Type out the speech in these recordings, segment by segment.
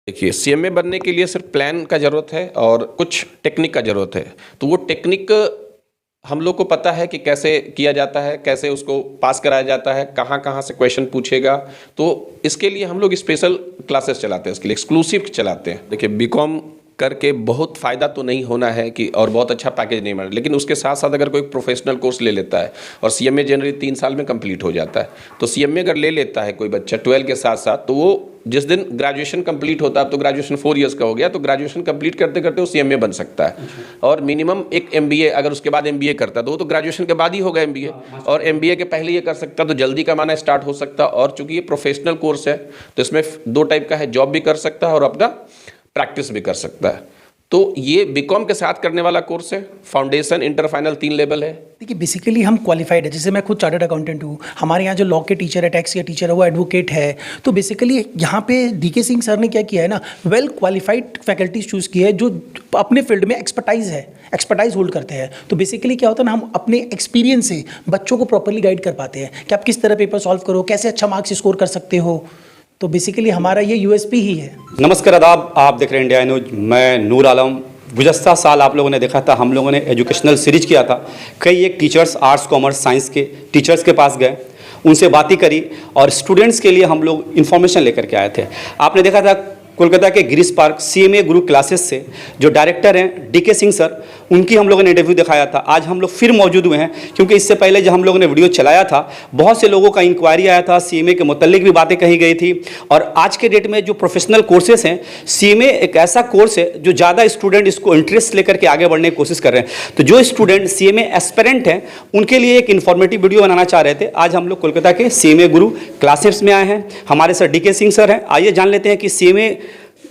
देखिए, सीएमए बनने के लिए सिर्फ प्लान का ज़रूरत है और कुछ टेक्निक का ज़रूरत है। तो वो टेक्निक हम लोग को पता है कि कैसे किया जाता है, कैसे उसको पास कराया जाता है, कहाँ-कहाँ से क्वेश्चन पूछेगा। तो इसके लिए हम लोग स्पेशल क्लासेस चलाते हैं, इसके लिए एक्सक्लूसिव चलाते हैं। देखिए, बीकॉम करके बहुत फ़ायदा तो नहीं होना है कि और बहुत अच्छा पैकेज नहीं मिला, लेकिन उसके साथ साथ अगर कोई प्रोफेशनल कोर्स ले लेता है और सीएमए जनरली 3 साल में कंप्लीट हो जाता है, तो सीएमए अगर ले लेता है कोई बच्चा 12 के साथ साथ, तो वो जिस दिन ग्रेजुएशन कंप्लीट होता है, तो ग्रेजुएशन 4 इयर्स का हो गया, तो ग्रेजुएशन कंप्लीट करते करते वो सीएमए बन सकता है। और मिनिमम एक एमबीए, अगर उसके बाद एमबीए करता है तो वो तो ग्रेजुएशन के बाद ही होगा एमबीए, और एमबीए के पहले ये कर सकता, तो जल्दी कमाना स्टार्ट हो सकता। और चूंकि ये प्रोफेशनल कोर्स है तो इसमें 2 टाइप का है, जॉब भी कर सकता है और अपना प्रैक्टिस भी कर सकता है। तो ये बीकॉम के साथ करने वाला कोर्स है। फाउंडेशन, इंटर, फाइनल 3 लेवल है। देखिए, बेसिकली हम क्वालिफाइड है, जैसे मैं खुद चार्टर्ड अकाउंटेंट हूँ, हमारे यहाँ जो लॉ के टीचर है, टैक्स के टीचर है, वो एडवोकेट है। तो बेसिकली यहाँ पे डीके सिंह सर ने क्या किया है ना, वेल क्वालिफाइड फैकल्टीज चूज़ की है जो अपने फील्ड में एक्सपर्टाइज होल्ड करते हैं। तो बेसिकली क्या होता है ना, हम अपने एक्सपीरियंस से बच्चों को प्रॉपरली गाइड कर पाते हैं कि आप किस तरह पेपर सॉल्व करो, कैसे अच्छा मार्क्स स्कोर कर सकते हो। तो बेसिकली हमारा ये यूएसपी ही है। नमस्कार, आदाब, आप देख रहे हैं इंडिया न्यूज। मैं नूर आलम। गुज़श्ता साल आप लोगों ने देखा था, हम लोगों ने एजुकेशनल सीरीज किया था। कई एक टीचर्स, आर्ट्स, कॉमर्स, साइंस के टीचर्स के पास गए, उनसे बातें करी और स्टूडेंट्स के लिए हम लोग इन्फॉर्मेशन लेकर के आए थे। आपने देखा था कोलकाता के गिरीश पार्क सीएमए गुरु क्लासेस से जो डायरेक्टर हैं डीके सिंह सर, उनकी हम लोगों ने इंटरव्यू दिखाया था। आज हम लोग फिर मौजूद हुए हैं क्योंकि इससे पहले जब हम लोगों ने वीडियो चलाया था, बहुत से लोगों का इंक्वायरी आया था, सीएमए के मुतल्लिक भी बातें कही गई थी। और आज के डेट में जो प्रोफेशनल कोर्सेस हैं, सीएमए एक ऐसा कोर्स है जो ज़्यादा स्टूडेंट इसको इंटरेस्ट लेकर के आगे बढ़ने की कोशिश कर रहे हैं। तो जो स्टूडेंट सीएमए एस्पिरेंट हैं, उनके लिए एक इन्फॉर्मेटिव वीडियो बनाना चाह रहे थे। आज हम लोग कोलकाता के सीएमए गुरु क्लासेस में आए हैं। हमारे सर डीके सिंह सर हैं। आइए जान लेते हैं कि सीएमए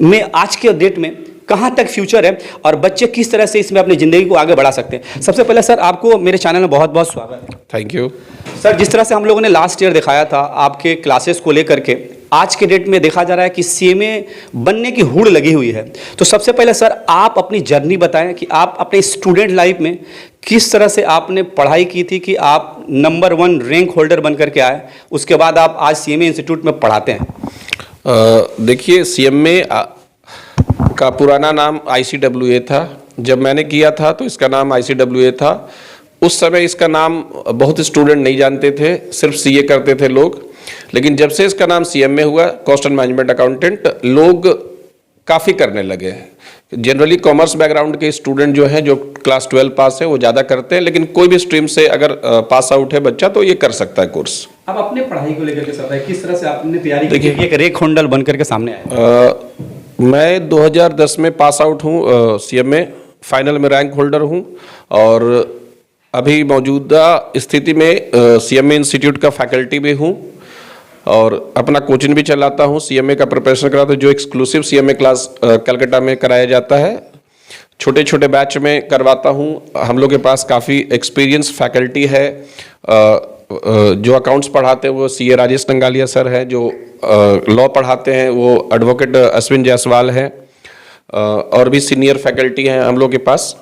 में आज के डेट में कहाँ तक फ्यूचर है और बच्चे किस तरह से इसमें अपनी ज़िंदगी को आगे बढ़ा सकते हैं। सबसे पहले सर, आपको मेरे चैनल में बहुत बहुत स्वागत है। Thank you sir. जिस तरह से हम लोगों ने लास्ट ईयर दिखाया था आपके क्लासेस को लेकर के, आज के डेट में देखा जा रहा है कि सीएमए बनने की हुड़ लगी हुई है। तो सबसे पहले सर, आप अपनी जर्नी बताएं कि आप अपने स्टूडेंट लाइफ में किस तरह से आपने पढ़ाई की थी कि आप नंबर 1 रैंक होल्डर बन करके आए, उसके बाद आप आज सीएमए इंस्टीट्यूट में पढ़ाते हैं। देखिए, सीएमए का पुराना नाम आईसीडब्ल्यूए था। जब मैंने किया था तो इसका नाम आईसीडब्ल्यूए था। उस समय इसका नाम बहुत स्टूडेंट नहीं जानते थे, सिर्फ सीए करते थे लोग। लेकिन जब से इसका नाम सीएमए हुआ, कॉस्ट एंड मैनेजमेंट अकाउंटेंट, लोग काफ़ी करने लगे। जनरली कॉमर्स बैकग्राउंड के स्टूडेंट जो हैं, जो क्लास 12 पास है, वो ज़्यादा करते हैं, लेकिन कोई भी स्ट्रीम से अगर पास आउट है बच्चा तो ये कर सकता है कोर्स। अब अपने पढ़ाई को लेकर के सब किस तरह से आपने तैयारी की, एक रैंक होल्डर बन करके सामने आए? मैं 2010 में पास आउट हूँ, सीएमए फाइनल में रैंक होल्डर हूँ और अभी मौजूदा स्थिति में सीएमए इंस्टीट्यूट का फैकल्टी भी हूँ और अपना कोचिंग भी चलाता हूँ। सीएमए का प्रिपरेशन कराता हूँ, जो एक्सक्लूसिव सीएमए क्लास कलकत्ता में कराया जाता है। छोटे छोटे बैच में करवाता हूँ। हम लोग के पास काफ़ी एक्सपीरियंस फैकल्टी है। जो अकाउंट्स पढ़ाते हैं वो सीए राजेश नंगालिया सर हैं, जो लॉ पढ़ाते हैं वो एडवोकेट अश्विन जायसवाल हैं, और भी सीनियर फैकल्टी हैं हम लोग के पास।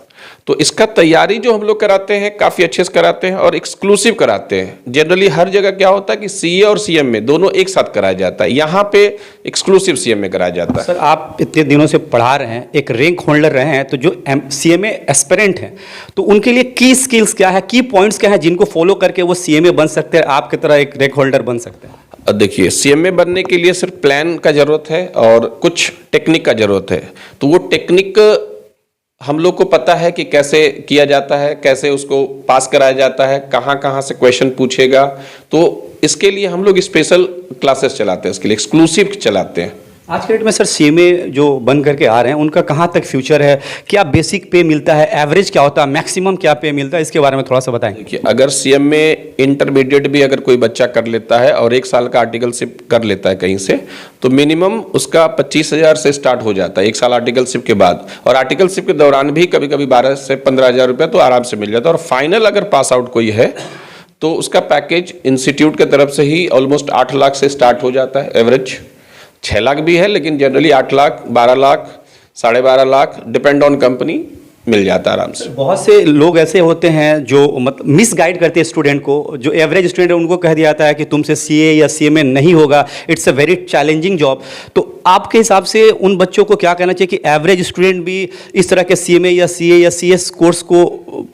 तो इसका तैयारी जो हम लोग कराते हैं काफ़ी अच्छे से कराते हैं और एक्सक्लूसिव कराते हैं। जनरली हर जगह क्या होता है कि सीए और सीएमए दोनों एक साथ कराया जाता है, यहाँ पे एक्सक्लूसिव सीएमए कराया जाता है। सर, आप इतने दिनों से पढ़ा रहे हैं, एक रैंक होल्डर रहे हैं, तो जो सीएमए एस्पिरेंट हैं तो उनके लिए की स्किल्स क्या है, की पॉइंट्स क्या है जिनको फॉलो करके वो सीएमए बन सकते हैं, आपकी तरह एक रैंक होल्डर बन सकते हैं? देखिए, सीएमए बनने के लिए सिर्फ प्लान का ज़रूरत है और कुछ टेक्निक का ज़रूरत है। तो वो टेक्निक हम लोग को पता है कि कैसे किया जाता है, कैसे उसको पास कराया जाता है, कहाँ-कहाँ से क्वेश्चन पूछेगा। तो इसके लिए हम लोग स्पेशल क्लासेस चलाते हैं, इसके लिए एक्सक्लूसिव चलाते हैं। आज के डेट में सर सीएमए जो बन करके आ रहे हैं उनका कहाँ तक फ्यूचर है? क्या बेसिक पे मिलता है, एवरेज क्या होता है, मैक्सिमम क्या पे मिलता है, इसके बारे में थोड़ा सा बताएं। देखिए, अगर सीएमए इंटरमीडिएट भी अगर कोई बच्चा कर लेता है और 1 साल का आर्टिकलशिप कर लेता है कहीं से, तो मिनिमम उसका 25,000 से स्टार्ट हो जाता है 1 साल आर्टिकलशिप के बाद। और आर्टिकलशिप के दौरान भी कभी कभी 12 से 15,000 रुपये तो आराम से मिल जाता है। और फाइनल अगर पास आउट कोई है तो उसका पैकेज इंस्टीट्यूट की तरफ से ही ऑलमोस्ट 8 लाख से स्टार्ट हो जाता है। एवरेज 6 लाख भी है, लेकिन generally 8 lakh, 12 lakh, 12.5 lakh, depend on company, मिल जाता है आराम से। बहुत से लोग ऐसे होते हैं जो मतलब मिस गाइड करते हैं स्टूडेंट को, जो एवरेज स्टूडेंट है उनको कह दिया जाता है कि तुमसे सीए या सीएमए नहीं होगा, it's a very challenging job. तो आपके हिसाब से उन बच्चों को क्या कहना चाहिए कि एवरेज स्टूडेंट भी इस तरह के सीएमए या सीए या सीएस कोर्स को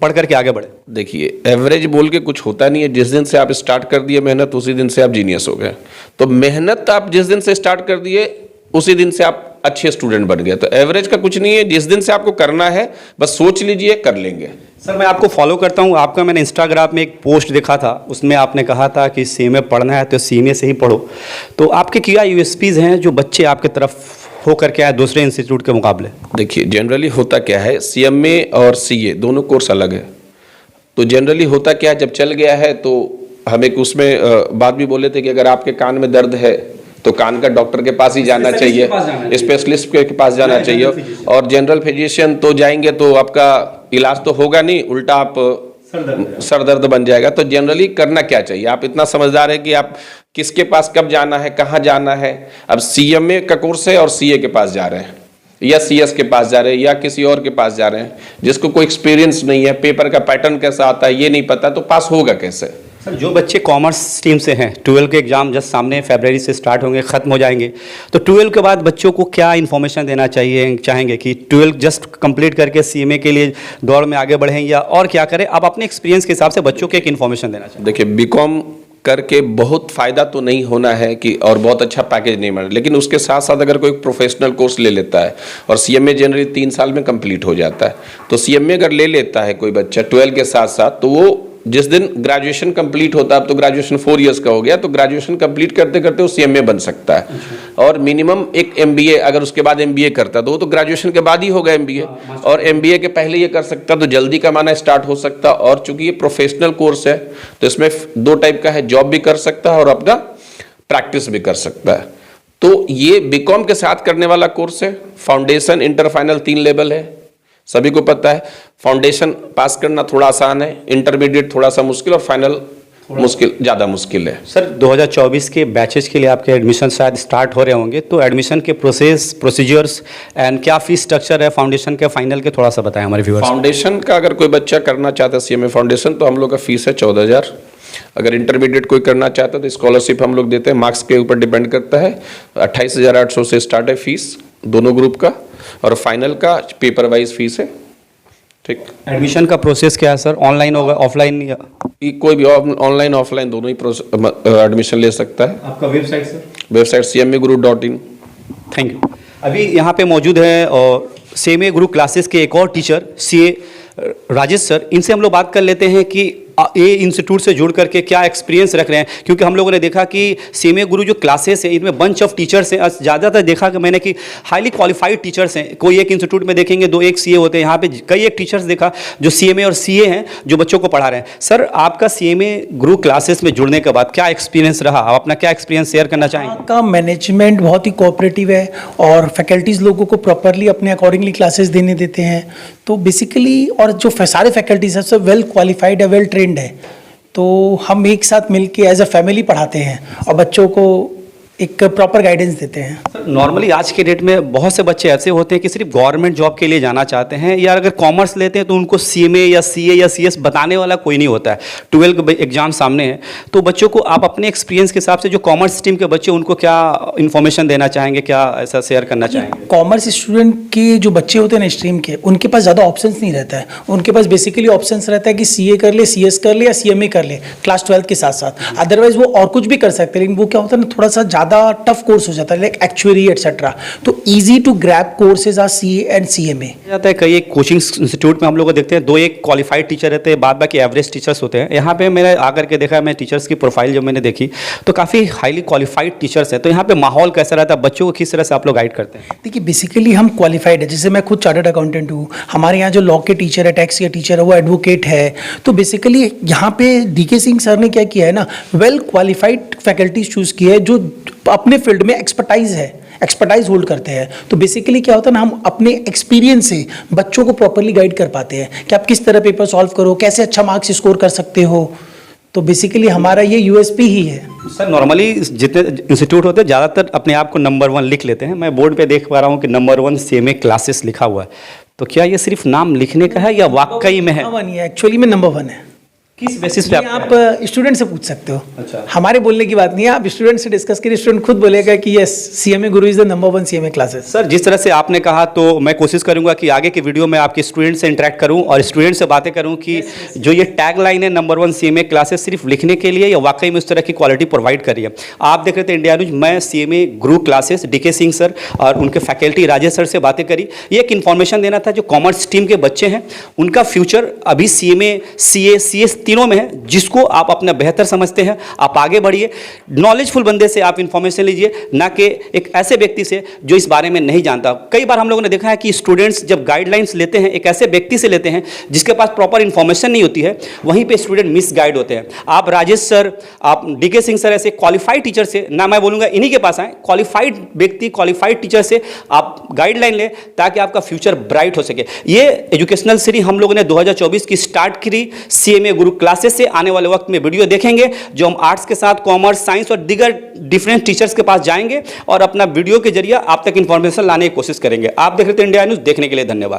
पढ़ करके आगे बढ़े? देखिए, एवरेज बोल के कुछ होता नहीं है। जिस दिन से आप स्टार्ट कर दिए मेहनत, उसी दिन से आप जीनियस हो गए। तो मेहनत आप जिस दिन से स्टार्ट कर दिए, उसी दिन से आप अच्छे स्टूडेंट बन गए। तो एवरेज का कुछ नहीं है, जिस दिन से आपको करना है बस सोच लीजिए, कर लेंगे। सर मैं आपको फॉलो करता हूँ, आपका मैंने इंस्टाग्राम में एक पोस्ट देखा था, उसमें आपने कहा था कि सीएमए पढ़ना है तो सीएमए से ही पढ़ो। तो आपके क्या यूएसपीज हैं जो बच्चे आपके तरफ हो करके आए दूसरे इंस्टीट्यूट के मुकाबले? देखिए, जनरली होता क्या है, सीएमए और सीए दोनों कोर्स अलग है। तो जनरली होता क्या है, जब चल गया है तो हम एक उसमें बात भी बोले थे कि अगर आपके कान में दर्द है तो कान का डॉक्टर के पास ही जाना चाहिए, स्पेशलिस्ट के पास जाना चाहिए। और जनरल फिजिशियन तो जाएंगे तो आपका इलाज तो होगा नहीं, उल्टा आप सर दर्द बन जाएगा। तो जनरली करना क्या चाहिए, आप इतना समझदार है कि आप किसके पास कब जाना है, कहाँ जाना है। अब सीएमए का कोर्स है और सीए के पास जा रहे हैं, या सीएस के पास जा रहे हैं, या किसी और के पास जा रहे हैं, जिसको कोई एक्सपीरियंस नहीं है, पेपर का पैटर्न कैसा आता है ये नहीं पता, तो पास होगा कैसे? सर जो बच्चे कॉमर्स स्ट्रीम से हैं, 12 के एग्जाम जस्ट सामने फरवरी से स्टार्ट होंगे, ख़त्म हो जाएंगे, तो 12 के बाद बच्चों को क्या इन्फॉर्मेशन देना चाहेंगे कि 12 जस्ट कंप्लीट करके सीएमए के लिए दौड़ में आगे बढ़ें या और क्या करें? आप अपने एक्सपीरियंस के हिसाब से बच्चों को एक इन्फॉर्मेशन देना चाहिए। देखिए, बीकॉम करके बहुत फ़ायदा तो नहीं होना है कि और बहुत अच्छा पैकेज नहीं मिले, लेकिन उसके साथ साथ अगर कोई प्रोफेशनल कोर्स ले लेता है, और सीएमए जनरली 3 साल में कंप्लीट हो जाता है, तो सीएमए अगर ले लेता है कोई बच्चा 12 के साथ साथ, तो वो जिस दिन ग्रेजुएशन कंप्लीट होता है, अब तो ग्रेजुएशन 4 इयर्स का हो गया, तो ग्रेजुएशन कंप्लीट करते करते वो सीएमए बन सकता है। और मिनिमम एक एमबीए, अगर उसके बाद एमबीए करता है तो वो तो ग्रेजुएशन के बाद ही होगा एमबीए, और एमबीए के पहले ये कर सकता, तो जल्दी कमाना स्टार्ट हो सकता। और चूंकि ये प्रोफेशनल कोर्स है तो इसमें 2 टाइप का है, जॉब भी कर सकता है और अपना प्रैक्टिस भी कर सकता है। तो ये बीकॉम के साथ करने वाला कोर्स है। फाउंडेशन, इंटर, फाइनल 3 लेवल है, सभी को पता है। फाउंडेशन पास करना थोड़ा आसान है, इंटरमीडिएट थोड़ा सा मुश्किल, और फाइनल मुश्किल, ज़्यादा मुश्किल है। सर 2024 के बैचेज के लिए आपके एडमिशन शायद स्टार्ट हो रहे होंगे, तो एडमिशन के प्रोसीजर्स एंड क्या फीस स्ट्रक्चर है फाउंडेशन के, फाइनल के, थोड़ा सा बताएं हमारे व्यूअर्स। फाउंडेशन का अगर कोई बच्चा करना चाहता है सीएमए फाउंडेशन, तो हम लोग का फीस है 14,000। अगर इंटरमीडिएट कोई करना चाहता है तो स्कॉलरशिप हम लोग देते हैं, मार्क्स के ऊपर डिपेंड करता है। 28,800 से स्टार्ट है फीस दोनों ग्रुप का, और फाइनल का पेपर वाइज फीस है। ठीक। एडमिशन का प्रोसेस क्या है सर, ऑनलाइन होगा, ऑफलाइन या कोई भी ऑनलाइन ऑफलाइन दोनों ही एडमिशन ले सकता है। आपका website sir? Website cmeguru.in। Thank you. अभी यहाँ पे मौजूद है और सीएमए गुरु क्लासेस के एक और टीचर सीए राजेश सर, इनसे हम लोग बात कर लेते हैं कि ये इंस्टीट्यूट से जुड़ करके क्या एक्सपीरियंस रख रहे हैं, क्योंकि हम लोगों ने देखा कि सीएमए गुरु जो क्लासेस है इनमें बंच ऑफ टीचर्स हैं। ज़्यादातर देखा कि मैंने कि हाईली क्वालिफाइड टीचर्स हैं। कोई एक इंस्टीट्यूट में देखेंगे 2-1 सीए होते हैं, यहाँ पे कई एक टीचर्स देखा जो सीएमए और सीए हैं जो बच्चों को पढ़ा रहे हैं। सर आपका सीएमए गुरु क्लासेस में जुड़ने के बाद क्या एक्सपीरियंस रहा, आप अपना क्या एक्सपीरियंस शेयर करना चाहेंगे? आपका मैनेजमेंट बहुत ही कोऑपरेटिव है और फैकल्टीज़ लोगों को प्रॉपरली अपने अकॉर्डिंगली क्लासेस देने देते हैं। तो बेसिकली और जो सारे फैकल्टीज हैं सब वेल क्वालिफाइड है, वेल ट्रेंड है। तो हम एक साथ मिलके एज अ फैमिली पढ़ाते हैं और बच्चों को एक प्रॉपर गाइडेंस देते हैं। सर नॉर्मली आज के डेट में बहुत से बच्चे ऐसे होते हैं कि सिर्फ गवर्नमेंट जॉब के लिए जाना चाहते हैं, या अगर कॉमर्स लेते हैं तो उनको सीएमए या सीए या सीएस बताने वाला कोई नहीं होता है। 12 एग्जाम सामने है, तो बच्चों को आप अपने एक्सपीरियंस के हिसाब से जो कॉमर्स स्ट्रीम के बच्चे उनको क्या इन्फॉर्मेशन देना चाहेंगे, क्या ऐसा शेयर करना चाहेंगे? कॉमर्स स्टूडेंट के जो बच्चे होते हैं ना स्ट्रीम के, उनके पास ज़्यादा ऑप्शंस नहीं रहता है। उनके पास बेसिकली ऑप्शंस रहता है कि सीए कर ले, सीएस कर ले या सीएमए कर ले क्लास 12 के साथ साथ। अदरवाइज वो और कुछ भी कर सकते हैं, लेकिन वो क्या होता है ना, थोड़ा सा ज़्यादा टफ कोर्स हो जाता है, लाइक एक्चुअरी एटसेट्रा। तो easy to grab courses are CA and CMA. जाता है कई एक कोचिंग इंस्टीट्यूट में हम लोग को देखते हैं 2-1 क्वालिफाइड टीचर रहते हैं, बाद बाकी एवरेज टीचर्स होते हैं। यहाँ पे मैंने आकर के देखा, मैं टीचर्स की प्रोफाइल जब मैंने देखी तो काफ़ी हाईली क्वालिफाइड टीचर्स हैं। तो यहाँ पे माहौल कैसा रहता है, बच्चों को किस तरह से आप लोग गाइड करते हैं? देखिए बेसिकली हम क्वालिफाइड है, जैसे मैं खुद चार्टर्ड अकाउंटेंट हूँ, हमारे यहाँ जो लॉ के टीचर है, टैक्स के टीचर है, वो एडवोकेट है। तो बेसिकली यहाँ पे डीके सिंह सर ने क्या किया है ना, वेल क्वालिफाइड फैकल्टीज चूज़ की है जो अपने फील्ड में एक्सपर्टाइज होल्ड करते हैं। तो बेसिकली क्या होता है ना, हम अपने एक्सपीरियंस से बच्चों को प्रॉपरली गाइड कर पाते हैं कि आप किस तरह पेपर सॉल्व करो, कैसे अच्छा मार्क्स स्कोर कर सकते हो। तो बेसिकली हमारा ये यूएसपी ही है। सर नॉर्मली जितने इंस्टीट्यूट होते हैं ज़्यादातर अपने आप को नंबर 1 लिख लेते हैं। मैं बोर्ड पे देख पा रहा हूँ कि नंबर 1 CMA क्लासेस लिखा हुआ है, तो क्या ये सिर्फ नाम लिखने का है या वाकई में है? नंबर 1 ही है, एक्चुअली में नंबर 1 है। किस बेसिस पे ये आप स्टूडेंट से पूछ सकते हो। अच्छा। हमारे बोलने की बात नहीं है, आप स्टूडेंट से डिस्कस करिए, स्टूडेंट खुद बोलेगा कि yes CMA Guru is the number 1 CMA classes. Sir जिस तरह से आपने कहा, तो मैं कोशिश करूंगा कि आगे की वीडियो में आपके स्टूडेंट से इंटरेक्ट करूं और स्टूडेंट से बातें करूं कि जो ये टैग लाइन है नंबर 1 CMA क्लासेस सिर्फ लिखने के लिए या वाकई में उस तरह की क्वालिटी प्रोवाइड कर रही है। आप देख रहे थे इंडिया न्यूज, मैं CMA गुरु क्लासेस DK सिंह सर और उनके फैकल्टी राजेश सर से बातें करी। ये एक इन्फॉर्मेशन देना था जो कॉमर्स टीम के बच्चे हैं, उनका फ्यूचर अभी CMA CA CS तीनों में है, जिसको आप अपना बेहतर समझते हैं आप आगे बढ़िए। नॉलेजफुल बंदे से आप इन्फॉर्मेशन लीजिए, ना कि एक ऐसे व्यक्ति से जो इस बारे में नहीं जानता। कई बार हम लोगों ने देखा है कि स्टूडेंट्स जब गाइडलाइंस लेते हैं एक ऐसे व्यक्ति से लेते हैं जिसके पास प्रॉपर इन्फॉर्मेशन नहीं होती है, वहीं पे स्टूडेंट मिस गाइड होते हैं। आप राजेश सर, आप DK सिंह सर ऐसे क्वालिफाइड टीचर से, ना मैं बोलूँगा इन्हीं के पास आए, क्वालिफाइड व्यक्ति क्वालिफाइड टीचर से आप गाइडलाइन लें ताकि आपका फ्यूचर ब्राइट हो सके। ये एजुकेशनल सीरीज हम लोगों ने 2024 की स्टार्ट करी CMA गुरु क्लासेस से। आने वाले वक्त में वीडियो देखेंगे जो हम आर्ट्स के साथ कॉमर्स, साइंस और दीगर डिफरेंट टीचर्स के पास जाएंगे और अपना वीडियो के जरिए आप तक इंफॉर्मेशन लाने की कोशिश करेंगे। आप देख रहे थे इंडिया न्यूज़, देखने के लिए धन्यवाद।